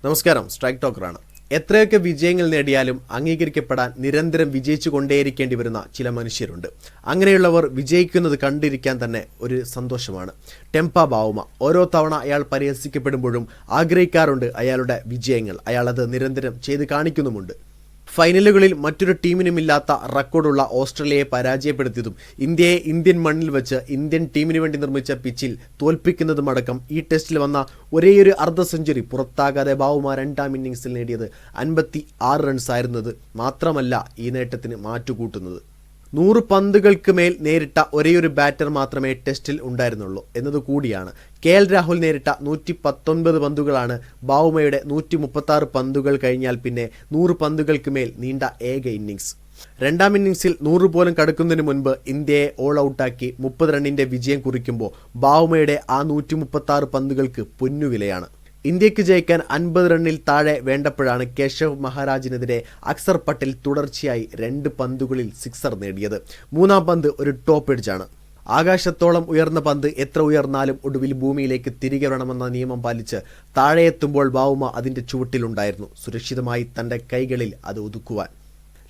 നമസ്കാരം, സ്ട്രൈക്ക് ടോക്കറാണ്. എത്രയൊക്കെ വിജയങ്ങൾ നേടിയാലും അംഗീകരിക്കപ്പെടാൻ നിരന്തരം വിജയിച്ചു കൊണ്ടേയിരിക്കേണ്ടി വരുന്ന ചില മനുഷ്യരുണ്ട്. അങ്ങനെയുള്ളവർ വിജയിക്കുന്നത് കണ്ടിരിക്കാൻ തന്നെ ഒരു സന്തോഷമാണ്. ടെമ്പ ബാവുമ ഓരോ തവണ അയാൾ പരിഹസിക്കപ്പെടുമ്പോഴും ആഗ്രഹിക്കാറുണ്ട് അയാളുടെ വിജയങ്ങൾ. അയാൾ അത് നിരന്തരം ചെയ്ത് കാണിക്കുന്നുമുണ്ട്. ഫൈനലുകളിൽ മറ്റൊരു ടീമിനുമില്ലാത്ത റെക്കോർഡുള്ള ഓസ്ട്രേലിയയെ പരാജയപ്പെടുത്തിയതും ഇന്ത്യയെ ഇന്ത്യൻ മണ്ണിൽ വെച്ച് ഇന്ത്യൻ ടീമിന് വേണ്ടി നിർമ്മിച്ച പിച്ചിൽ തോൽപ്പിക്കുന്നതുമടക്കം ഈ ടെസ്റ്റിൽ വന്ന ഒരേയൊരു അർദ്ധ സെഞ്ചുറി പുറത്താകാതെ ബാവുമ രണ്ടാം ഇന്നിംഗ്സിൽ നേടിയത് 56 റൺസായിരുന്നത് മാത്രമല്ല ഈ നേട്ടത്തിന് മാറ്റുകൂട്ടുന്നത്. 100 പന്തുകൾക്ക് മേൽ നേരിട്ട ഒരേയൊരു ബാറ്റർ മാത്രമേ ടെസ്റ്റിൽ ഉണ്ടായിരുന്നുള്ളൂ എന്നതുകൂടിയാണ്. KL രാഹുൽ നേരിട്ട 119 പന്തുകളാണ് ബാവുമയുടെ 136 പന്തുകൾ കഴിഞ്ഞാൽ പിന്നെ 100 പന്തുകൾക്ക് മേൽ നീണ്ട ഏക ഇന്നിംഗ്സ്. രണ്ടാം ഇന്നിംഗ്സിൽ 100 പോലും കടക്കുന്നതിന് മുൻപ് ഇന്ത്യയെ ഓൾ ഔട്ടാക്കി 30 റണ്ണിന്റെ വിജയം കുറിക്കുമ്പോൾ ബാവുമയുടെ ആ 136 പന്തുകൾക്ക് പൊന്നുവിലയാണ്. ഇന്ത്യക്ക് ജയിക്കാൻ 50 റണ്ണിൽ താഴെ വേണ്ടപ്പോഴാണ് കേശവ് മഹാരാജിനെതിരെ അക്സർ പട്ടേൽ തുടർച്ചയായി 2 പന്തുകളിൽ സിക്സർ നേടിയത്. മൂന്നാം പന്ത് ഒരു ടോപ്പ് എഡ്ജാണ്. ആകാശത്തോളം ഉയർന്ന പന്ത് എത്ര ഉയർന്നാലും ഒടുവിൽ ഭൂമിയിലേക്ക് തിരികെ വരണമെന്ന നിയമം പാലിച്ച് താഴെ എത്തുമ്പോൾ ബാവുമ അതിൻ്റെ ചുവട്ടിലുണ്ടായിരുന്നു, സുരക്ഷിതമായി തൻ്റെ കൈകളിൽ അത് ഒതുക്കുവാൻ.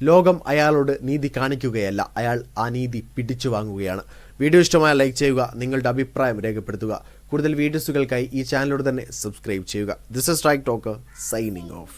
ലോകം അയാളോട് നീതി കാണിക്കുകയല്ല, അയാൾ ആ നീതി പിടിച്ചു വാങ്ങുകയാണ്. വീഡിയോ ഇഷ്ടമായ ലൈക്ക് ചെയ്യുക, നിങ്ങളുടെ അഭിപ്രായം രേഖപ്പെടുത്തുക. കൂടുതൽ വീഡിയോസുകൾക്കായി ഈ ചാനലോട് തന്നെ സബ്സ്ക്രൈബ് ചെയ്യുക. This is strike talker signing off.